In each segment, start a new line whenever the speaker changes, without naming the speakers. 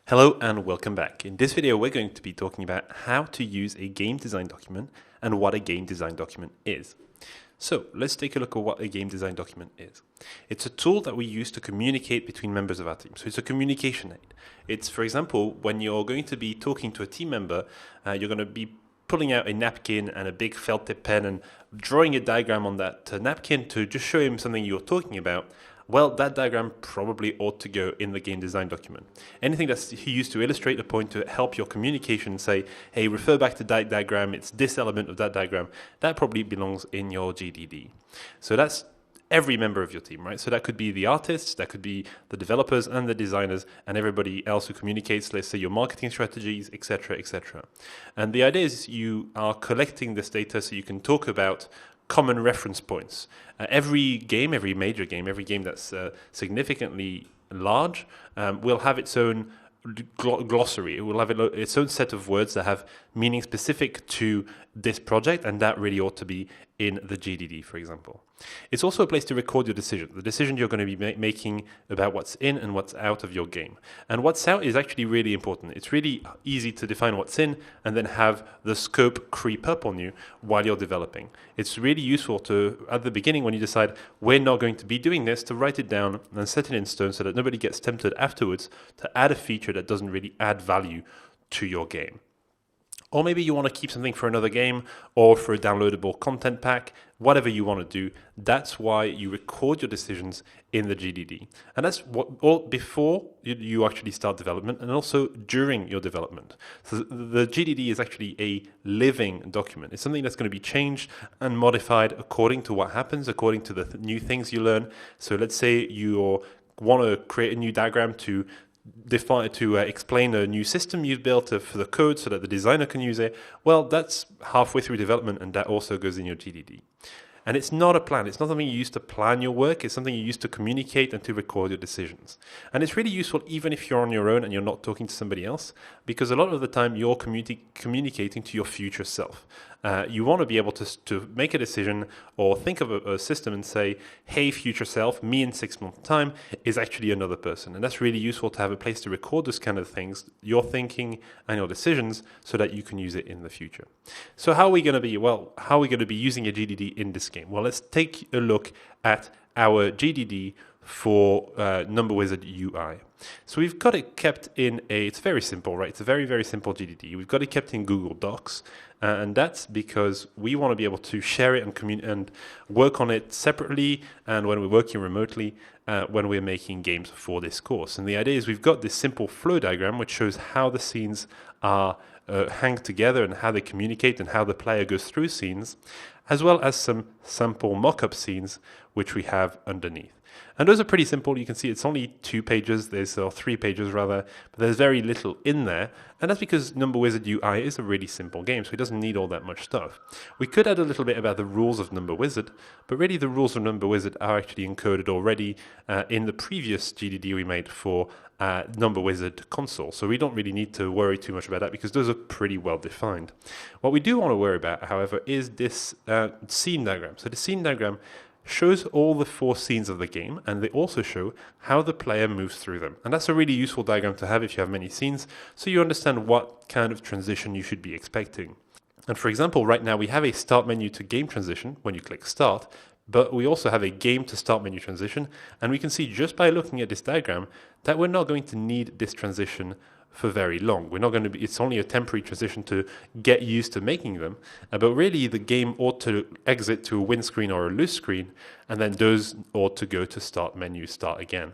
Hello and welcome back. In this video, we're going to be talking about how to use a game design document and what a game design document is. So let's take a look at what a game design document is. It's a tool that we use to communicate between members of our team. So it's a communication aid. It's, for example, when you're going to be talking to a team member, you're going to be pulling out a napkin and a big felt tip pen and drawing a diagram on that napkin to just show him something you're talking about. Well, that diagram probably ought to go in the game design document. Anything that's used to illustrate a point to help your communication, say, hey, refer back to that diagram, it's this element of that diagram, that probably belongs in your GDD. So that's every member of your team, right? So that could be the artists, that could be the developers and the designers and everybody else who communicates, let's say your marketing strategies, etc., etc. And the idea is you are collecting this data so you can talk about common reference points. Every game, every major game, every game that's significantly large will have its own glossary. It will have its own set of words that have meaning specific to this project, and that really ought to be in the GDD, for example. It's also a place to record your decision, the decision you're going to be making about what's in and what's out of your game. And what's out is actually really important. It's really easy to define what's in and then have the scope creep up on you while you're developing. It's really useful to, at the beginning when you decide we're not going to be doing this, to write it down and set it in stone so that nobody gets tempted afterwards to add a feature that doesn't really add value to your game. Or maybe you want to keep something for another game or for a downloadable content pack, whatever you want to do. That's why you record your decisions in the GDD. And that's what before you actually start development and also during your development. So the GDD is actually a living document. It's something that's going to be changed and modified according to what happens, according to the new things you learn. So let's say you want to create a new diagram to explain a new system you've built for the code so that the designer can use it. Well, that's halfway through development, and that also goes in your GDD. And it's not a plan. It's not something you use to plan your work. It's something you use to communicate and to record your decisions. And it's really useful even if you're on your own and you're not talking to somebody else, because a lot of the time you're communicating to your future self. You want to be able to make a decision or think of a system and say, hey, future self, me in 6 months' time is actually another person. And that's really useful to have a place to record those kind of things, your thinking and your decisions, so that you can use it in the future. So how are we going to be using a GDD in this game? Well, let's take a look at our GDD for NumberWizard UI. So we've got it kept in it's very simple, right? It's a very, very simple GDD. We've got it kept in Google Docs, and that's because we want to be able to share it and work on it separately, and when we're working remotely, when we're making games for this course. And the idea is we've got this simple flow diagram which shows how the scenes are hang together and how they communicate and how the player goes through scenes, as well as some sample mock-up scenes which we have underneath. And those are pretty simple. You can see it's only 2 pages, or 3 pages rather, but there's very little in there. And that's because NumberWizard UI is a really simple game, so it doesn't need all that much stuff. We could add a little bit about the rules of NumberWizard, but really the rules of NumberWizard are actually encoded already in the previous GDD we made for NumberWizard console. So we don't really need to worry too much about that because those are pretty well defined. What we do want to worry about, however, is this scene diagram. So the scene diagram shows all the 4 scenes of the game, and they also show how the player moves through them. And that's a really useful diagram to have if you have many scenes, so you understand what kind of transition you should be expecting. And for example, right now we have a start menu to game transition when you click start, but we also have a game to start menu transition, and we can see just by looking at this diagram that we're not going to need this transition for very long. It's only a temporary transition to get used to making them, but really the game ought to exit to a win screen or a lose screen, and then those ought to go to start menu, start again.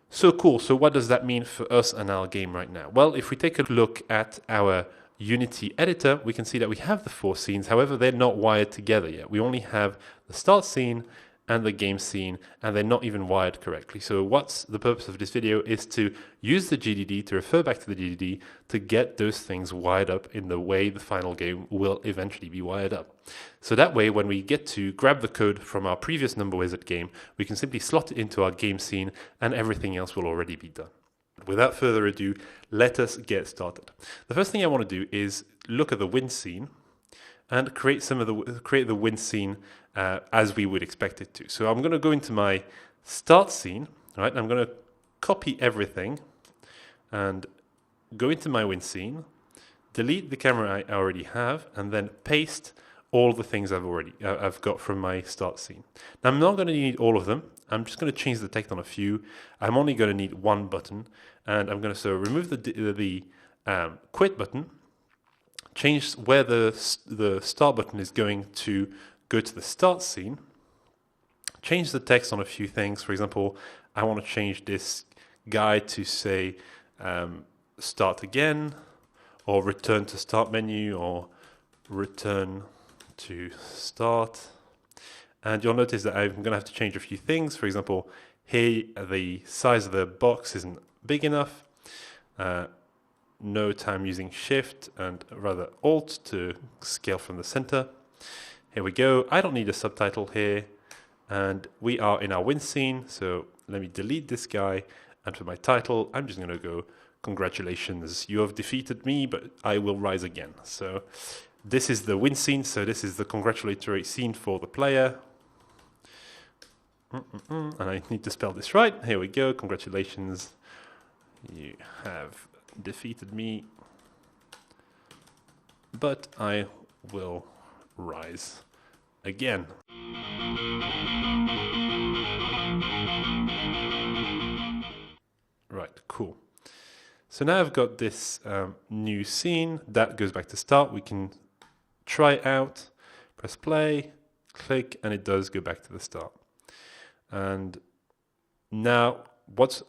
So cool, so what does that mean for us and our game right now? Well, if we take a look at our Unity editor, we can see that we have the 4 scenes, however, they're not wired together yet. We only have the start scene and the game scene, and they're not even wired correctly. So what's the purpose of this video is to use the GDD, to refer back to the GDD, to get those things wired up in the way the final game will eventually be wired up. So that way, when we get to grab the code from our previous NumberWizard game, we can simply slot it into our game scene, and everything else will already be done. Without further ado, let us get started. The first thing I want to do is look at the win scene and create the win scene as we would expect it to. So I'm going to go into my start scene, right? I'm going to copy everything and go into my win scene, delete the camera I already have, and then paste all the things I've got from my start scene. Now I'm not going to need all of them. I'm just going to change the text on a few. I'm only going to need one button, and I'm going to remove the quit button, change where the start button is going to go to the start scene, change the text on a few things. For example, I want to change this guy to say start again, or return to start menu, or return to start. And you'll notice that I'm going to have to change a few things. For example, here the size of the box isn't big enough. Note I'm using Shift and rather Alt to scale from the center. Here we go. I don't need a subtitle here. And we are in our win scene. So let me delete this guy. And for my title, I'm just going to go, congratulations, you have defeated me, but I will rise again. So this is the win scene. So this is the congratulatory scene for the player. And I need to spell this right. Here we go. Congratulations. You have defeated me, but I will rise again. Right, cool. So now I've got this new scene that goes back to start. We can try it out, press play, click, and it does go back to the start. And now what's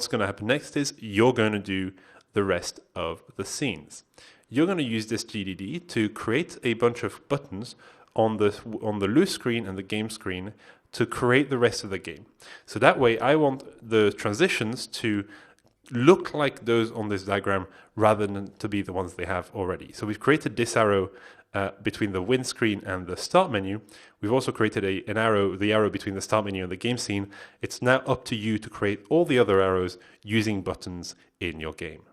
going to happen next is you're going to do the rest of the scenes. You're going to use this GDD to create a bunch of buttons on the loose screen and the game screen to create the rest of the game. So that way I want the transitions to look like those on this diagram rather than to be the ones they have already. So we've created this arrow between the win screen and the start menu. We've also created the arrow between the start menu and the game scene. It's now up to you to create all the other arrows using buttons in your game.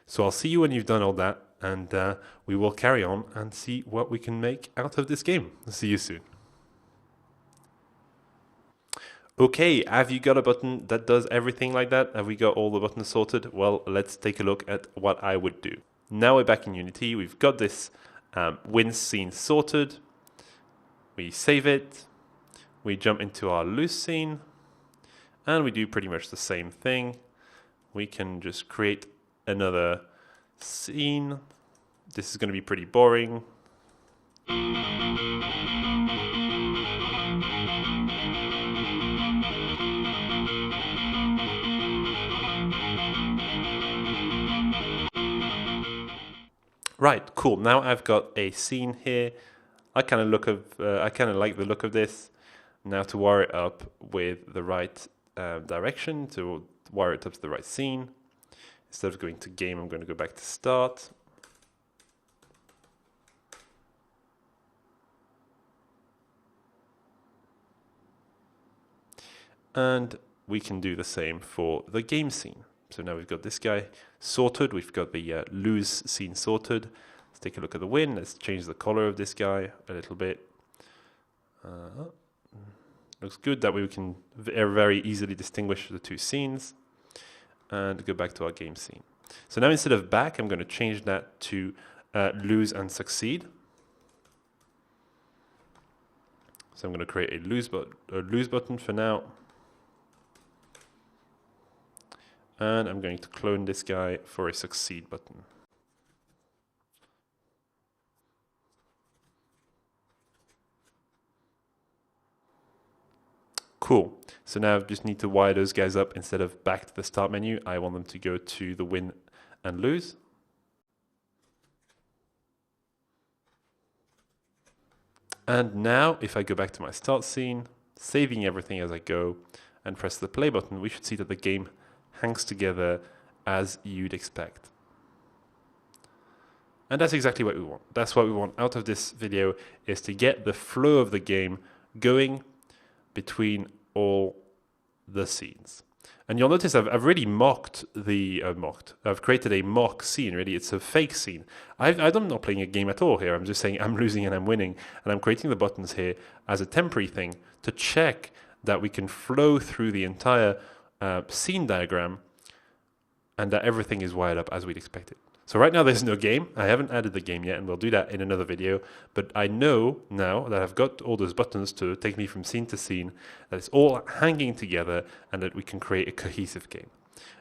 So I'll see you when you've done all that, and we will carry on and see what we can make out of this game. I'll see you soon. Okay, have you got a button that does everything like that? Have we got all the buttons sorted? Well, let's take a look at what I would do. Now we're back in Unity. We've got this win scene sorted. We save it. We jump into our loose scene, and we do pretty much the same thing. We can just create another scene. This is going to be pretty boring. Right, cool. Now I've got a scene here. I kind of like the look of this. Now to wire it up with the right direction, to wire it up to the right scene. Instead of going to game, I'm going to go back to start. And we can do the same for the game scene. So now we've got this guy sorted. We've got the lose scene sorted. Let's take a look at the win. Let's change the color of this guy a little bit. Looks good. That way we can very easily distinguish the two scenes. And go back to our game scene. So now instead of back, I'm going to change that to lose and succeed. So I'm going to create a lose button for now. And I'm going to clone this guy for a succeed button. Cool. So now I just need to wire those guys up. Instead of back to the start menu, I want them to go to the win and lose. And now if I go back to my start scene, saving everything as I go, and press the play button, we should see that the game hangs together as you'd expect. And that's exactly what we want. That's what we want out of this video, is to get the flow of the game going between all the scenes. And you'll notice I've really I've created a mock scene, really. It's a fake scene. I'm not playing a game at all here. I'm just saying I'm losing and I'm winning. And I'm creating the buttons here as a temporary thing to check that we can flow through the entire scene diagram and that everything is wired up as we'd expect it. So right now there's no game. I haven't added the game yet, and we'll do that in another video. But I know now that I've got all those buttons to take me from scene to scene, that it's all hanging together, and that we can create a cohesive game.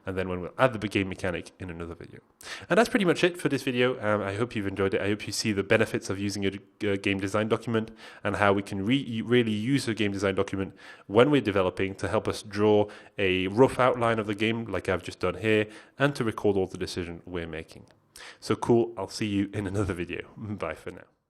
And then we'll add the game mechanic in another video. And that's pretty much it for this video. I hope you've enjoyed it. I hope you see the benefits of using a game design document and how we can really use a game design document when we're developing to help us draw a rough outline of the game like I've just done here, and to record all the decisions we're making. So cool, I'll see you in another video. Bye for now.